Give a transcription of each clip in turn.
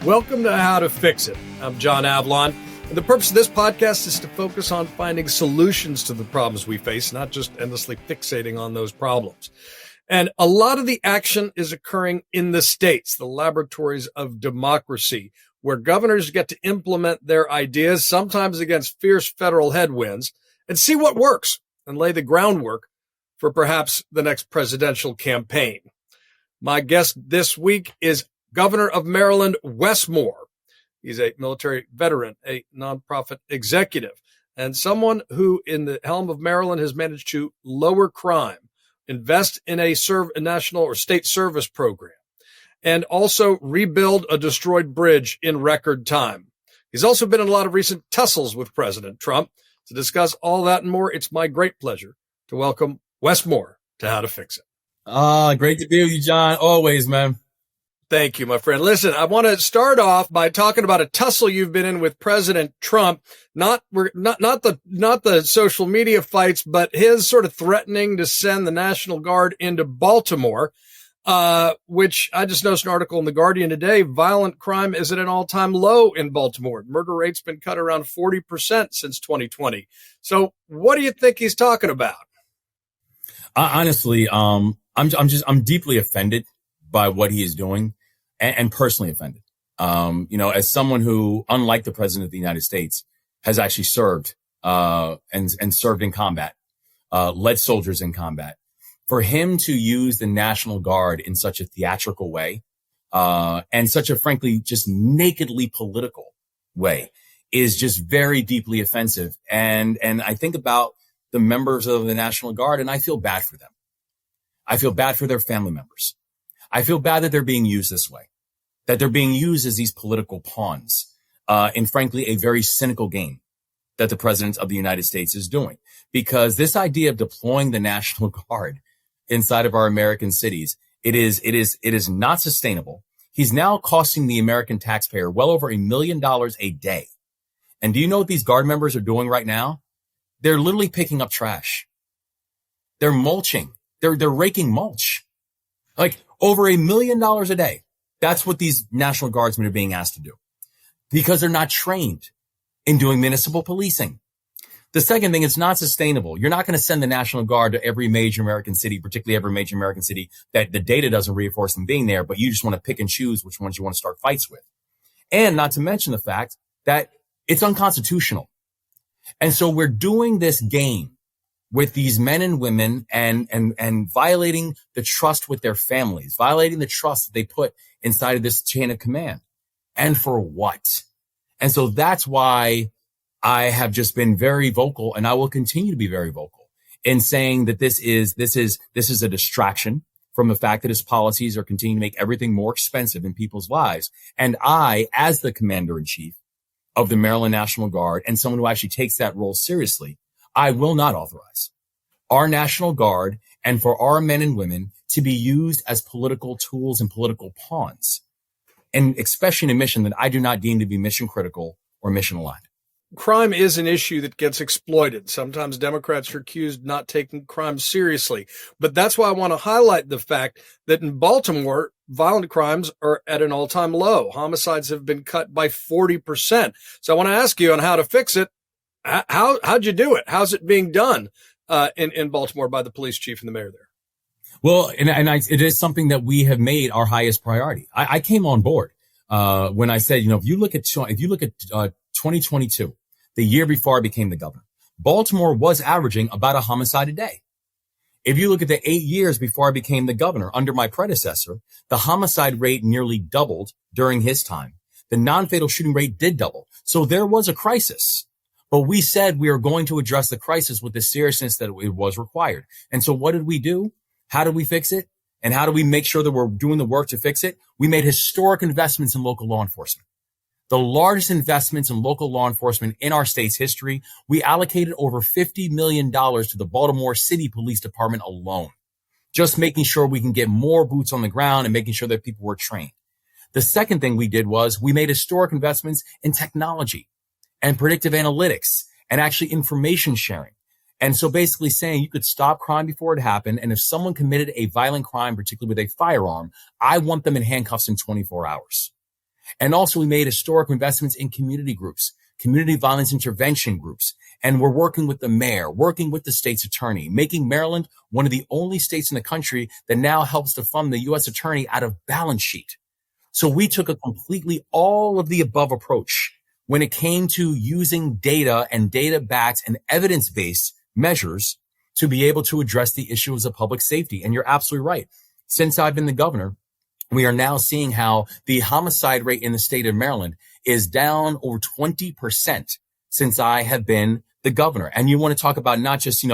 Welcome to How to Fix It. I'm John Avlon, and the purpose of this podcast is to focus on finding solutions to the problems we face, not just endlessly fixating on those problems. And a lot of the action is occurring in the states, the laboratories of democracy, where governors get to implement their ideas, sometimes against fierce federal headwinds, and see what works and lay the groundwork for perhaps the next presidential campaign. My guest this week is Governor of Maryland, Wes Moore. He's a military veteran, a nonprofit executive, and someone who in the helm of Maryland has managed to lower crime, invest in a national or state service program, and also rebuild a destroyed bridge in record time. He's also been in a lot of recent tussles with President Trump. To discuss all that and more, it's my great pleasure to welcome Wes Moore to How to Fix It. Great to be with you, John. Always, man. Thank you, my friend. Listen, I want to start off by talking about a tussle you've been in with President Trump. Not the social media fights, but his sort of threatening to send the National Guard into Baltimore, which I just noticed an article in The Guardian today. Violent crime is at an all-time low in Baltimore. Murder rate's been cut around 40% since 2020. So what do you think he's talking about? Honestly, I'm deeply offended by what he is doing. And personally offended. As someone who, unlike the president of the United States, has actually served, and served in combat, led soldiers in combat. For him to use the National Guard in such a theatrical way, and such a, frankly, just nakedly political way is just very deeply offensive. And I think about the members of the National Guard and I feel bad for them. I feel bad for their family members. I feel bad that they're being used this way, that they're being used as these political pawns, in frankly, a very cynical game that the president of the United States is doing. Because this idea of deploying the National Guard inside of our American cities, it is not sustainable. He's now costing the American taxpayer well over $1 million a day. And do you know what these Guard members are doing right now? They're literally picking up trash. They're mulching. They're raking mulch. Like, over $1 million a day. That's what these National Guardsmen are being asked to do because they're not trained in doing municipal policing. The second thing, it's not sustainable. You're not going to send the National Guard to every major American city, particularly every major American city that the data doesn't reinforce them being there, but you just want to pick and choose which ones you want to start fights with. And not to mention the fact that it's unconstitutional. And so we're doing this game with these men and women and violating the trust with their families, violating the trust that they put inside of this chain of command. And for what? And so that's why I have just been very vocal, and I will continue to be very vocal in saying that this is a distraction from the fact that his policies are continuing to make everything more expensive in people's lives. And I, as the commander in chief of the Maryland National Guard and someone who actually takes that role seriously, I will not authorize our National Guard and for our men and women to be used as political tools and political pawns, and especially in a mission that I do not deem to be mission critical or mission aligned. Crime is an issue that gets exploited. Sometimes Democrats are accused of not taking crime seriously. But that's why I want to highlight the fact that in Baltimore, violent crimes are at an all-time low. Homicides have been cut by 40%. So I want to ask you on how to fix it. How'd you do it? How's it being done in Baltimore by the police chief and the mayor there? Well, it is something that we have made our highest priority. I came on board when I said, if you look at 2022, the year before I became the governor, Baltimore was averaging about a homicide a day. If you look at the 8 years before I became the governor under my predecessor, the homicide rate nearly doubled during his time. The non-fatal shooting rate did double. So there was a crisis. But we said we are going to address the crisis with the seriousness that it was required. And so what did we do? How did we fix it? And how do we make sure that we're doing the work to fix it? We made historic investments in local law enforcement. The largest investments in local law enforcement in our state's history. We allocated over $50 million to the Baltimore City Police Department alone, just making sure we can get more boots on the ground and making sure that people were trained. The second thing we did was we made historic investments in technology and predictive analytics and actually information sharing. And so basically saying you could stop crime before it happened. And if someone committed a violent crime, particularly with a firearm, I want them in handcuffs in 24 hours. And also we made historic investments in community groups, community violence intervention groups. And we're working with the mayor, working with the state's attorney, making Maryland one of the only states in the country that now helps to fund the U.S. attorney out of balance sheet. So we took a completely all of the above approach when it came to using data and data-backed and evidence-based measures to be able to address the issues of public safety. And you're absolutely right. Since I've been the governor, we are now seeing how the homicide rate in the state of Maryland is down over 20% since I have been the governor. And you want to talk about not just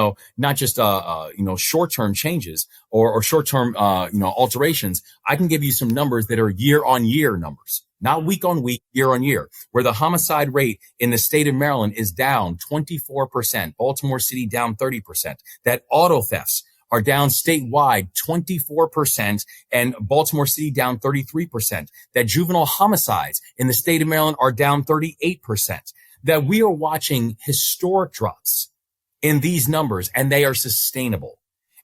short-term changes or short-term, alterations. I can give you some numbers that are year-on-year numbers, not week-on-week, year-on-year, where the homicide rate in the state of Maryland is down 24%, Baltimore City down 30%, that auto thefts are down statewide 24% and Baltimore City down 33%, that juvenile homicides in the state of Maryland are down 38%. That we are watching historic drops in these numbers, and they are sustainable.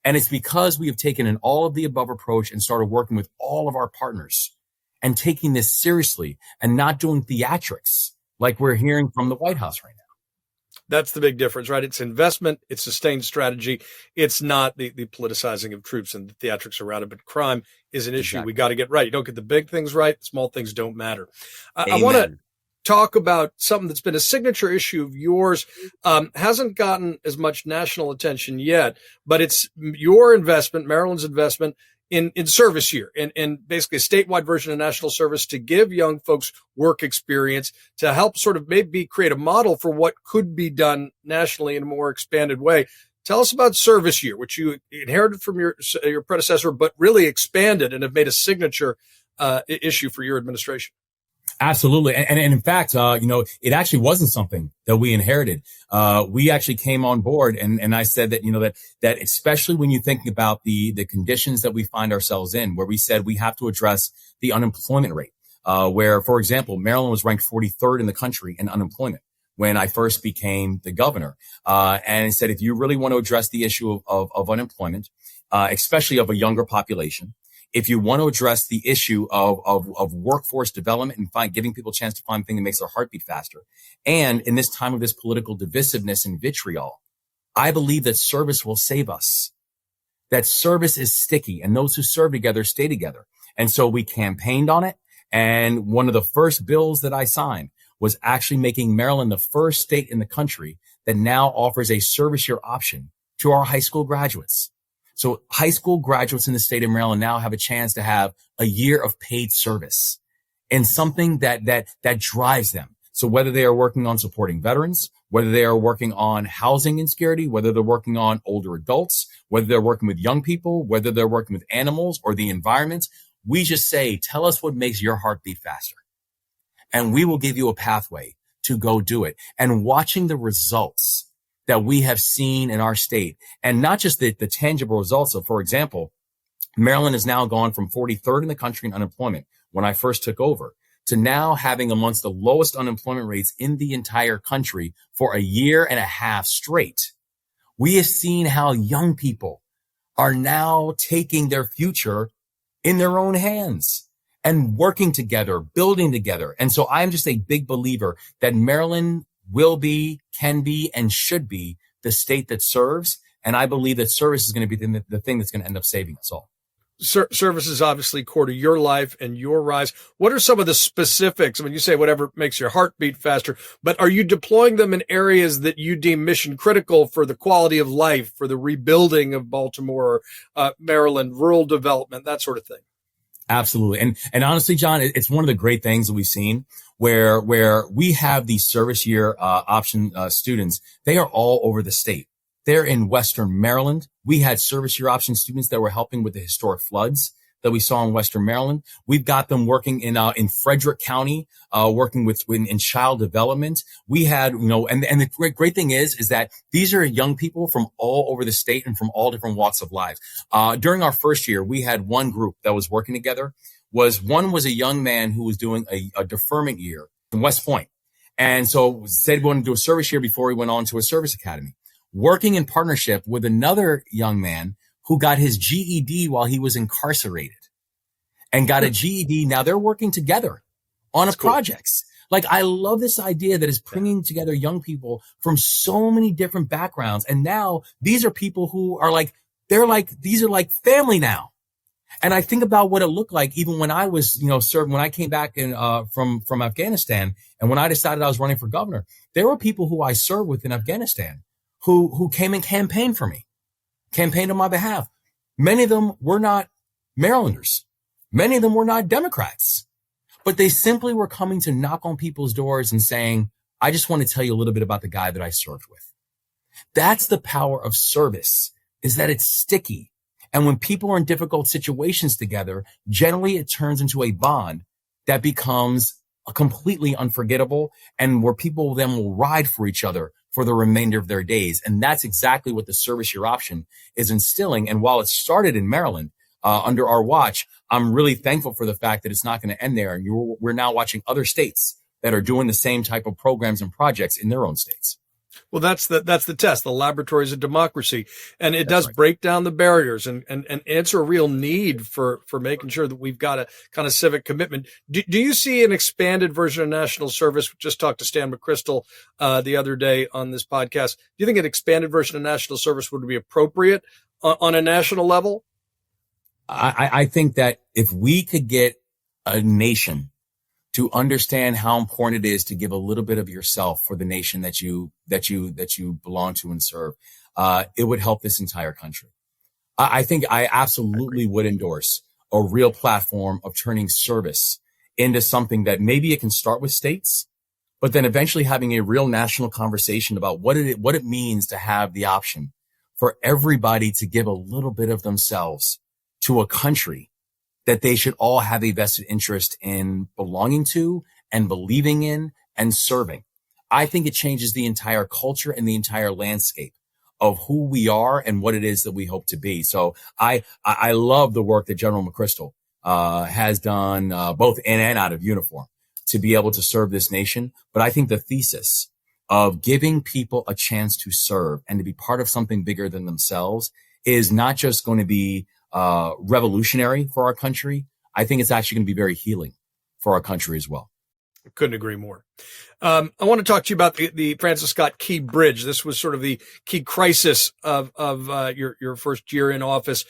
And it's because we have taken an all of the above approach and started working with all of our partners and taking this seriously and not doing theatrics like we're hearing from the White House right now. That's the big difference, right? It's investment, it's sustained strategy. It's not the politicizing of troops and the theatrics around it, but crime is an issue we got to get right. You don't get the big things right, small things don't matter. I want to talk about something that's been a signature issue of yours, hasn't gotten as much national attention yet, but it's your investment, Maryland's investment in service year and basically a statewide version of national service to give young folks work experience to help sort of maybe create a model for what could be done nationally in a more expanded way. Tell us about service year, which you inherited from your predecessor, but really expanded and have made a signature issue for your administration. Absolutely. And in fact, it actually wasn't something that we inherited. We actually came on board and I said that, that especially when you think about the conditions that we find ourselves in, where we said we have to address the unemployment rate, where, for example, Maryland was ranked 43rd in the country in unemployment when I first became the governor. And it said, if you really want to address the issue of unemployment, especially of a younger population, if you want to address the issue of workforce development and giving people a chance to find the thing that makes their heart beat faster. And in this time of this political divisiveness and vitriol, I believe that service will save us. That service is sticky and those who serve together stay together. And so we campaigned on it. And one of the first bills that I signed was actually making Maryland the first state in the country that now offers a service year option to our high school graduates. So high school graduates in the state of Maryland now have a chance to have a year of paid service and something that drives them. So whether they are working on supporting veterans, whether they are working on housing insecurity, whether they're working on older adults, whether they're working with young people, whether they're working with animals or the environment, we just say, tell us what makes your heart beat faster. And we will give you a pathway to go do it. And watching the results that we have seen in our state, and not just the tangible results. So, for example, Maryland has now gone from 43rd in the country in unemployment when I first took over to now having amongst the lowest unemployment rates in the entire country for a year and a half straight. We have seen how young people are now taking their future in their own hands and working together, building together. And so I'm just a big believer that Maryland will be, can be, and should be the state that serves. And I believe that service is going to be the thing that's going to end up saving us all. Service is obviously core to your life and your rise. What are some of the specifics? I mean, you say whatever makes your heart beat faster, but are you deploying them in areas that you deem mission critical for the quality of life, for the rebuilding of Baltimore, Maryland, rural development, that sort of thing? Absolutely. And honestly, John, it's one of the great things that we've seen where we have these service year option students. They are all over the state. They're in Western Maryland. We had service year option students that were helping with the historic floods that we saw in Western Maryland. We've got them working in Frederick County, working in child development. We had, and the great thing is that these are young people from all over the state and from all different walks of life. During our first year, we had one group that was working together. One was a young man who was doing a deferment year in West Point. And so said he wanted to do a service year before he went on to a service academy, working in partnership with another young man who got his GED while he was incarcerated and got a GED. Now they're working together on That's a cool. projects. Like, I love this idea that is bringing together young people from so many different backgrounds. And now these are people who are like, these are like family now. And I think about what it looked like even when I was, serving, when I came back from Afghanistan, and when I decided I was running for governor, there were people who I served with in Afghanistan who came and campaigned for me, campaigned on my behalf. Many of them were not Marylanders. Many of them were not Democrats, but they simply were coming to knock on people's doors and saying, I just want to tell you a little bit about the guy that I served with. That's the power of service, is that it's sticky. And when people are in difficult situations together, generally it turns into a bond that becomes completely unforgettable, and where people then will ride for each other for the remainder of their days. And that's exactly what the Service Year option is instilling. And while it started in Maryland, under our watch, I'm really thankful for the fact that it's not going to end there. And we're now watching other states that are doing the same type of programs and projects in their own states. Well, that's the test, the laboratories of democracy. And it does break down the barriers and answer a real need for making sure that we've got a kind of civic commitment. Do you see an expanded version of national service? We just talked to Stan McChrystal the other day on this podcast. Do you think an expanded version of national service would be appropriate on a national level? I think that if we could get a nation to understand how important it is to give a little bit of yourself for the nation that you belong to and serve, it would help this entire country. I think I absolutely would endorse a real platform of turning service into something that maybe it can start with states, but then eventually having a real national conversation about what it means to have the option for everybody to give a little bit of themselves to a country that they should all have a vested interest in belonging to and believing in and serving. I think it changes the entire culture and the entire landscape of who we are and what it is that we hope to be. So I love the work that General McChrystal has done, both in and out of uniform, to be able to serve this nation. But I think the thesis of giving people a chance to serve and to be part of something bigger than themselves is not just going to be revolutionary for our country. I think it's actually going to be very healing for our country as well. Couldn't agree more. I want to talk to you about the Francis Scott Key Bridge. This was sort of the key crisis of your first year in office.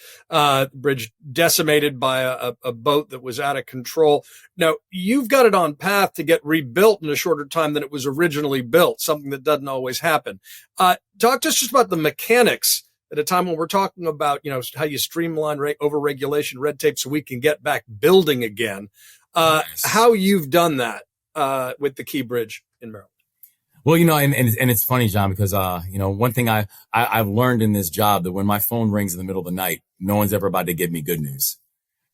Bridge decimated by a boat that was out of control. Now, you've got it on path to get rebuilt in a shorter time than it was originally built, something that doesn't always happen. Talk to us just about the mechanics at a time when we're talking about, how you streamline over-regulation, red tape, so we can get back building again. Nice. How you've done that with the Key Bridge in Maryland. Well, and it's funny, John, because one thing I've learned in this job, that when my phone rings in the middle of the night, no one's ever about to give me good news.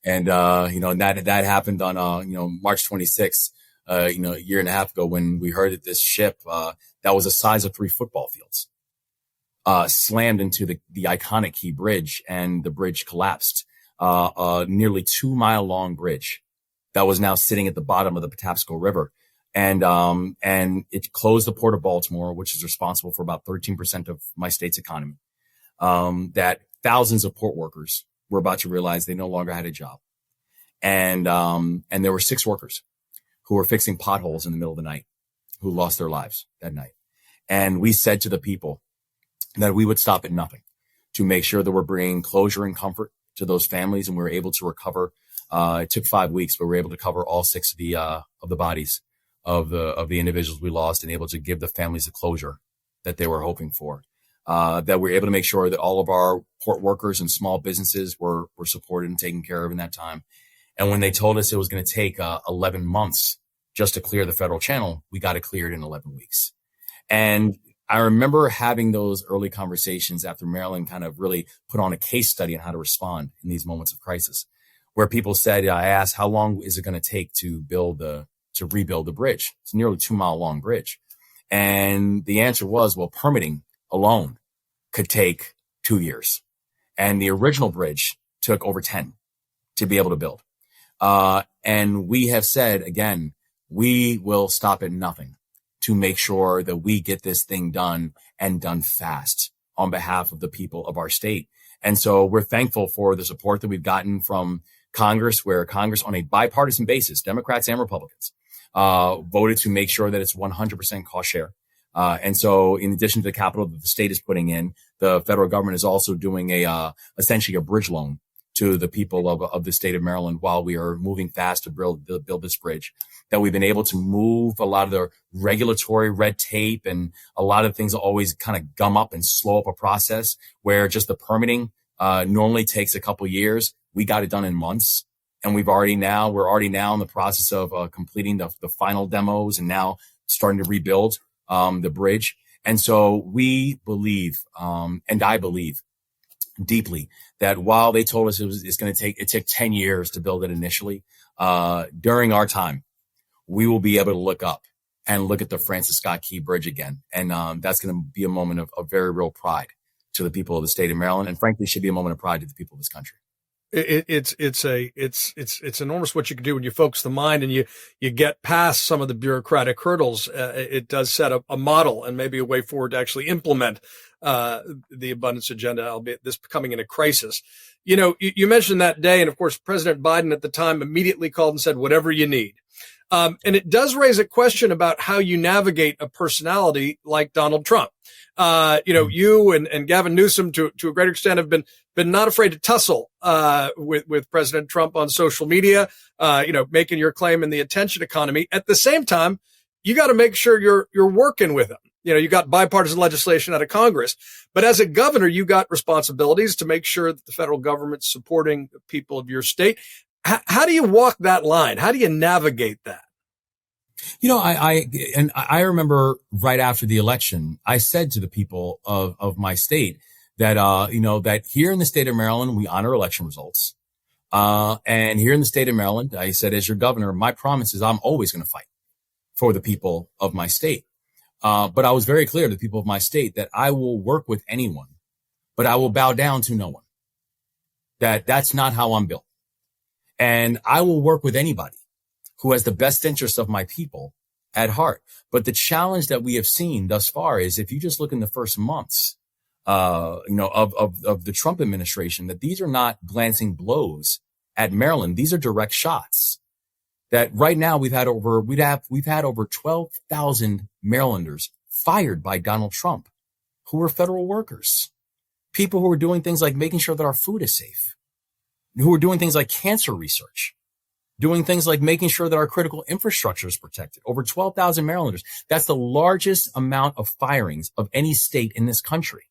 And that happened on March 26th, a year and a half ago, when we heard that this ship that was the size of 3 football fields slammed into the iconic Key Bridge, and the bridge collapsed. A nearly 2-mile long bridge that was now sitting at the bottom of the Patapsco River. And it closed the port of Baltimore, which is responsible for about 13% of my state's economy. That thousands of port workers were about to realize they no longer had a job. And there were 6 workers who were fixing potholes in the middle of the night who lost their lives that night. And we said to the people that we would stop at nothing to make sure that we're bringing closure and comfort to those families. And we were able to recover. It took 5 weeks, but we were able to cover all 6 of the bodies of the individuals we lost, and able to give the families the closure that they were hoping for. That we were able to make sure that all of our port workers and small businesses were supported and taken care of in that time. And when they told us it was going to take 11 months just to clear the federal channel, we got it cleared in 11 weeks. And I remember having those early conversations after Maryland kind of really put on a case study on how to respond in these moments of crisis, where people said, I asked, how long is it going to take to rebuild the bridge? It's a nearly 2-mile long bridge. And the answer was, well, permitting alone could take 2 years. And the original bridge took over 10 to be able to build. And we have said, again, we will stop at nothing to make sure that we get this thing done, and done fast, on behalf of the people of our state. And so we're thankful for the support that we've gotten from Congress, where Congress, on a bipartisan basis, Democrats and Republicans, voted to make sure that it's 100% cost share. And so in addition to the capital that the state is putting in, the federal government is also doing essentially a bridge loan to the people of the state of Maryland while we are moving fast to build this bridge. That we've been able to move a lot of the regulatory red tape and a lot of things that always kind of gum up and slow up a process where just the permitting normally takes a couple years. We got it done in months. And we're already now in the process of completing the final demos and now starting to rebuild the bridge. And so we believe, and I believe deeply that while they told us it took 10 years to build it initially, during our time, we will be able to look up and look at the Francis Scott Key Bridge again. And that's going to be a moment of very real pride to the people of the state of Maryland. And frankly, should be a moment of pride to the people of this country. It's enormous what you can do when you focus the mind and you get past some of the bureaucratic hurdles. It does set a model and maybe a way forward to actually implement the abundance agenda, albeit this becoming in a crisis. You know, you mentioned that day, and of course, President Biden at the time immediately called and said, whatever you need. And it does raise a question about how you navigate a personality like Donald Trump. You and Gavin Newsom to a great extent have been not afraid to tussle with President Trump on social media, making your claim in the attention economy. At the same time, you got to make sure you're working with him. You know, you got bipartisan legislation out of Congress, but as a governor, you got responsibilities to make sure that the federal government's supporting the people of your state. How do you walk that line? How do you navigate that? You know, I remember right after the election, I said to the people of my state that, that here in the state of Maryland, we honor election results. And here in the state of Maryland, I said, as your governor, my promise is I'm always going to fight for the people of my state. But I was very clear to the people of my state that I will work with anyone, but I will bow down to no one. That's not how I'm built. And I will work with anybody who has the best interest of my people at heart. But the challenge that we have seen thus far is if you just look in the first months, of the Trump administration, that these are not glancing blows at Maryland. These are direct shots. That right now we've had over 12,000 Marylanders fired by Donald Trump who are federal workers, people who are doing things like making sure that our food is safe, who are doing things like cancer research, doing things like making sure that our critical infrastructure is protected. Over 12,000 Marylanders. That's the largest amount of firings of any state in this country.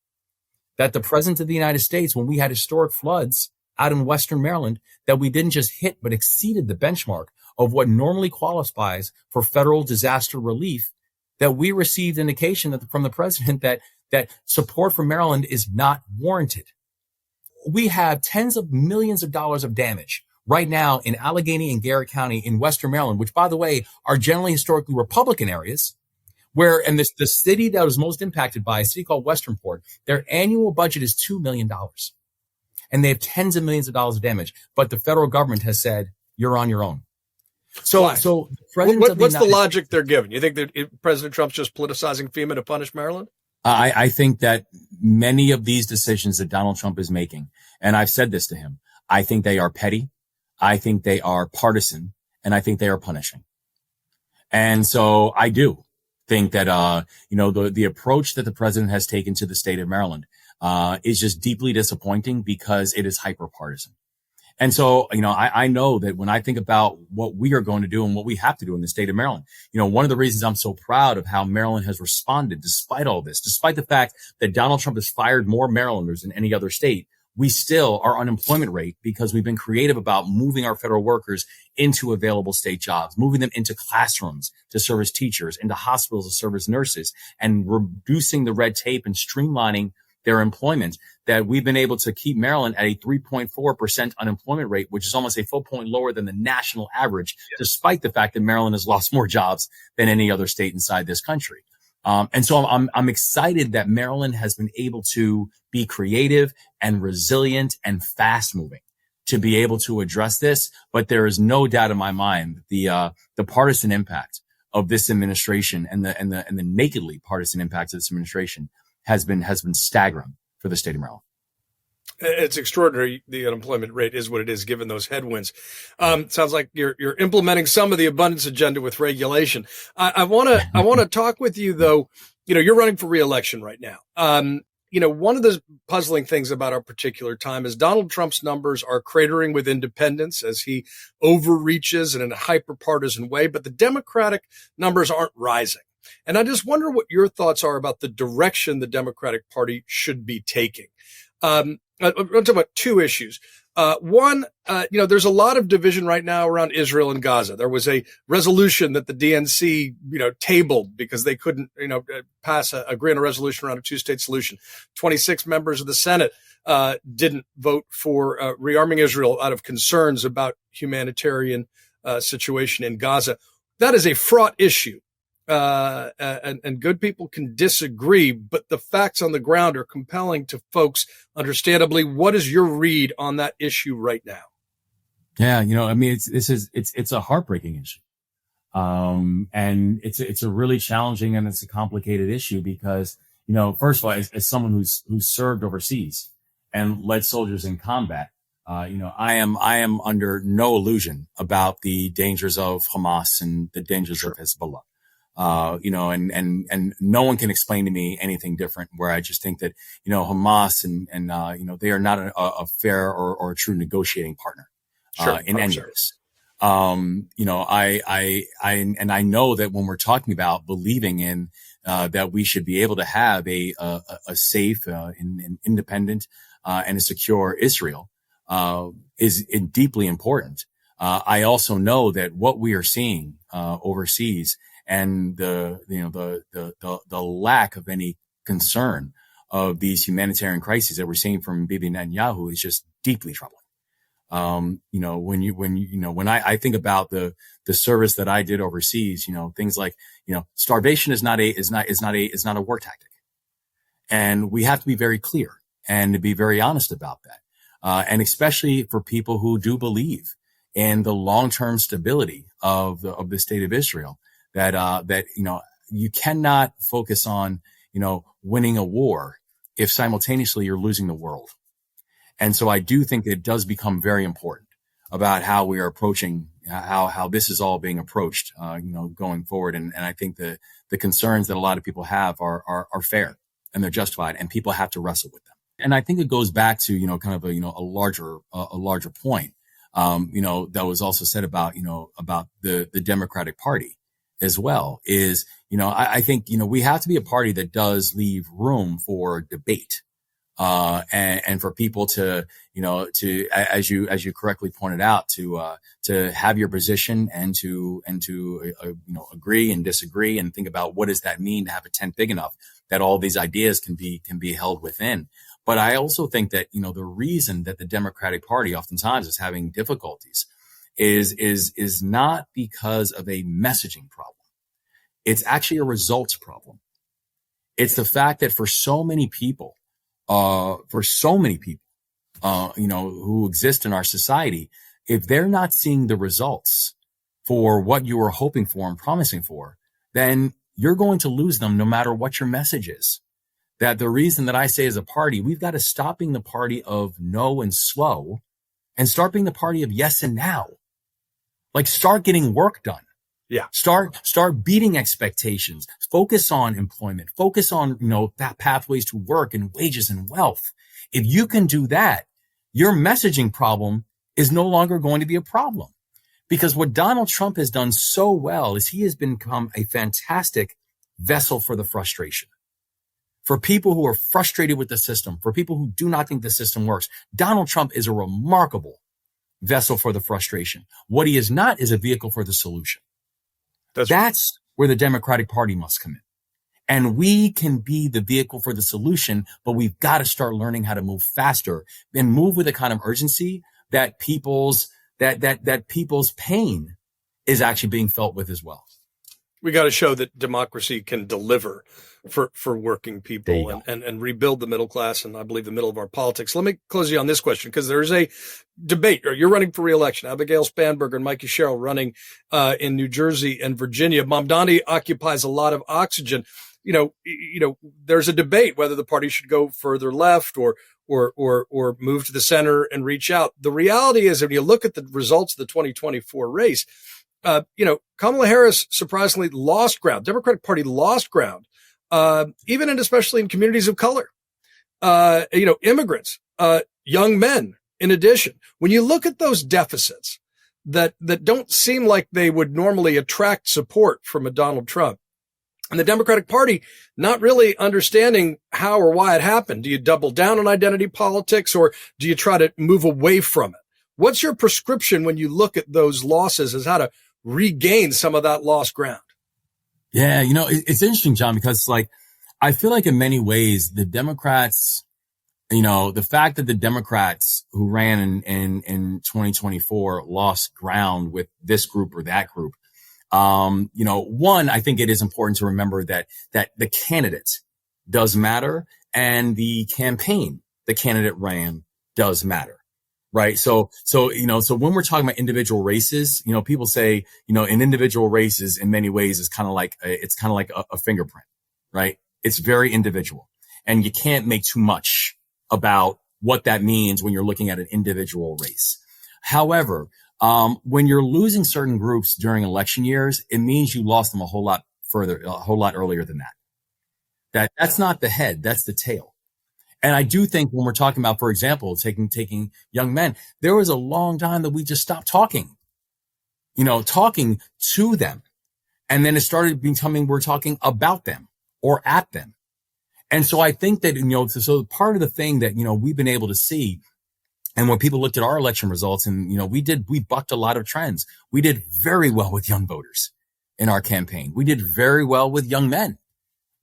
That the president of the United States, when we had historic floods out in Western Maryland, that we didn't just hit, but exceeded the benchmark of what normally qualifies for federal disaster relief, that we received indication from the president that support for Maryland is not warranted. We have tens of millions of dollars of damage right now in Allegheny and Garrett County in Western Maryland, which, by the way, are generally historically Republican areas, and the city that was most impacted by a city called Westernport, their annual budget is $2 million. And they have tens of millions of dollars of damage. But the federal government has said, you're on your own. So what's the logic they're giving? You think that President Trump's just politicizing FEMA to punish Maryland? I think that many of these decisions that Donald Trump is making, and I've said this to him, I think they are petty. I think they are partisan, and I think they are punishing. And so I do think that, the approach that the president has taken to the state of Maryland, is just deeply disappointing because it is hyper partisan. And so, I know that when I think about what we are going to do and what we have to do in the state of Maryland, one of the reasons I'm so proud of how Maryland has responded despite all this, despite the fact that Donald Trump has fired more Marylanders than any other state, we still, our unemployment rate, because we've been creative about moving our federal workers into available state jobs, moving them into classrooms to serve as teachers, into hospitals to serve as nurses, and reducing the red tape and streamlining their employment, that we've been able to keep Maryland at a 3.4% unemployment rate, which is almost a full point lower than the national average, despite the fact that Maryland has lost more jobs than any other state inside this country. And so I'm excited that Maryland has been able to be creative and resilient and fast moving to be able to address this. But there is no doubt in my mind the partisan impact of this administration and the nakedly partisan impact of this administration has been staggering for the state of Maryland. It's extraordinary. The unemployment rate is what it is, given those headwinds. Sounds like you're implementing some of the abundance agenda with regulation. I want to talk with you though. You're running for reelection right now. One of the puzzling things about our particular time is Donald Trump's numbers are cratering with independents as he overreaches in a hyper-partisan way, but the Democratic numbers aren't rising. And I just wonder what your thoughts are about the direction the Democratic Party should be taking. I'm talking about two issues. One, there's a lot of division right now around Israel and Gaza. There was a resolution that the DNC, tabled because they couldn't, agree on a resolution around a two-state solution. 26 members of the Senate didn't vote for rearming Israel out of concerns about humanitarian situation in Gaza. That is a fraught issue. And good people can disagree, but the facts on the ground are compelling to folks. Understandably, what is your read on that issue right now? Yeah, it's a heartbreaking issue, and it's a really challenging and it's a complicated issue because first of all, as someone who's served overseas and led soldiers in combat, I am under no illusion about the dangers of Hamas and the dangers of Hezbollah. And no one can explain to me anything different where I just think that, Hamas and they are not a fair or a true negotiating partner, in any of this. I know that when we're talking about believing in, that we should be able to have a safe, and independent, and a secure Israel, is deeply important. I also know that what we are seeing, overseas, and the lack of any concern of these humanitarian crises that we're seeing from Bibi Netanyahu is just deeply troubling. When I think about the service that I did overseas, things like, starvation is not a war tactic. And we have to be very clear and to be very honest about that. And especially for people who do believe in the long-term stability of the state of Israel. That you cannot focus on, winning a war if simultaneously you're losing the world. And so I do think that it does become very important about how we are approaching, how this is all being approached, going forward. And I think the concerns that a lot of people have are fair and they're justified and people have to wrestle with them. And I think it goes back to, kind of a larger point, that was also said about the Democratic Party as well is, I think, we have to be a party that does leave room for debate, and for people to, as you correctly pointed out, to have your position and to agree and disagree and think about what does that mean to have a tent big enough that all these ideas can be held within. But I also think that, the reason that the Democratic Party oftentimes is having difficulties is not because of a messaging problem. It's actually a results problem. It's the fact that for so many people, who exist in our society, if they're not seeing the results for what you were hoping for and promising for, then you're going to lose them no matter what your message is. That the reason that I say as a party, we've got to stop being the party of no and slow and start being the party of yes and now. Like start getting work done. Yeah. Start beating expectations. Focus on employment. Focus on, pathways to work and wages and wealth. If you can do that, your messaging problem is no longer going to be a problem. Because what Donald Trump has done so well is he has become a fantastic vessel for the frustration. For people who are frustrated with the system, for people who do not think the system works, Donald Trump is a remarkable vessel for the frustration. What he is not is a vehicle for the solution. That's where the Democratic Party must come in. And we can be the vehicle for the solution, but we've got to start learning how to move faster and move with a kind of urgency that people's pain is actually being felt with as well. We got to show that democracy can deliver for working people and rebuild the middle class. And I believe the middle of our politics. Let me close you on this question because there is a debate, or you're running for re-election. Abigail Spanberger and Mikey Sherrill running in New Jersey and Virginia. Mamdani occupies a lot of oxygen. there's a debate whether the party should go further left or move to the center and reach out. The reality is, if you look at the results of the 2024 race, Kamala Harris surprisingly lost ground. Democratic Party lost ground, even and especially in communities of color, immigrants, young men. In addition, when you look at those deficits that don't seem like they would normally attract support from a Donald Trump, and the Democratic Party not really understanding how or why it happened. Do you double down on identity politics, or do you try to move away from it? What's your prescription when you look at those losses as how to regain some of that lost ground? Yeah, it's interesting, John, because I feel like in many ways the Democrats, the fact that the Democrats who ran in 2024 lost ground with this group or that group. One, I think it is important to remember that the candidate does matter and the campaign the candidate ran does matter. Right. So when we're talking about individual races, people say, in individual races in many ways is kind of like a fingerprint, right? It's very individual, and you can't make too much about what that means when you're looking at an individual race. However, when you're losing certain groups during election years, it means you lost them a whole lot earlier than that. That's not the head, that's the tail. And I do think when we're talking about, for example, taking young men, there was a long time that we just stopped talking to them. And then it started becoming, we're talking about them or at them. And so I think that, so part of the thing that, we've been able to see, and when people looked at our election results, and, we bucked a lot of trends. We did very well with young voters in our campaign. We did very well with young men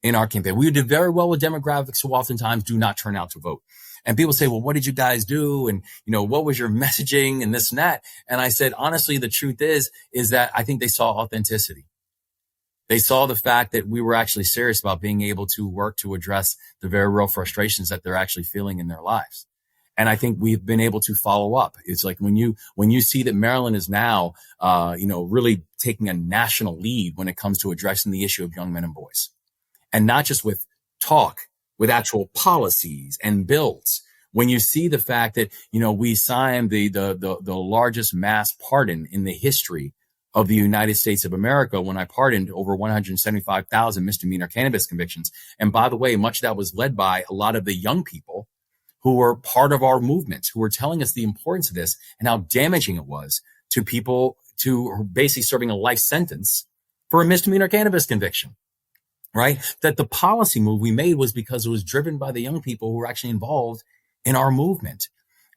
in our campaign. We did very well with demographics who oftentimes do not turn out to vote. And people say, well, what did you guys do? And, what was your messaging and this and that? And I said, honestly, the truth is that I think they saw authenticity. They saw the fact that we were actually serious about being able to work to address the very real frustrations that they're actually feeling in their lives. And I think we've been able to follow up. It's like when you see that Maryland is now, really taking a national lead when it comes to addressing the issue of young men and boys. And not just with talk, with actual policies and bills. When you see the fact that, we signed the largest mass pardon in the history of the United States of America, when I pardoned over 175,000 misdemeanor cannabis convictions. And by the way, much of that was led by a lot of the young people who were part of our movement, who were telling us the importance of this and how damaging it was to people to basically serving a life sentence for a misdemeanor cannabis conviction. Right? That the policy move we made was because it was driven by the young people who were actually involved in our movement.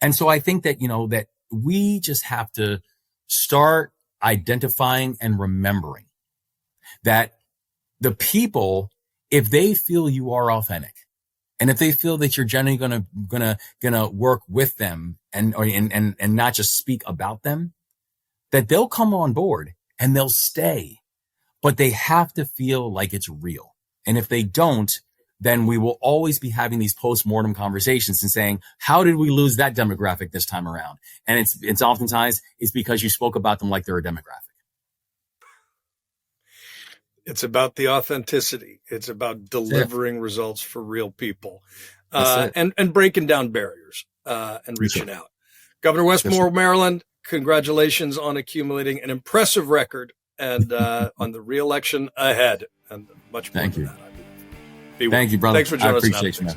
And so I think that, that we just have to start identifying and remembering that the people, if they feel you are authentic, and if they feel that you're generally gonna work with them and not just speak about them, that they'll come on board and they'll stay. But they have to feel like it's real. And if they don't, then we will always be having these post-mortem conversations and saying, how did we lose that demographic this time around? And it's oftentimes it's because you spoke about them like they're a demographic. It's about the authenticity. It's about delivering results for real people, and breaking down barriers, and reaching out. Governor Wes Moore, Maryland, congratulations on accumulating an impressive record and on the re-election ahead, and much more. Thank you. Than that, I believe. Thank you, brother. Thanks for joining us. I appreciate you, man.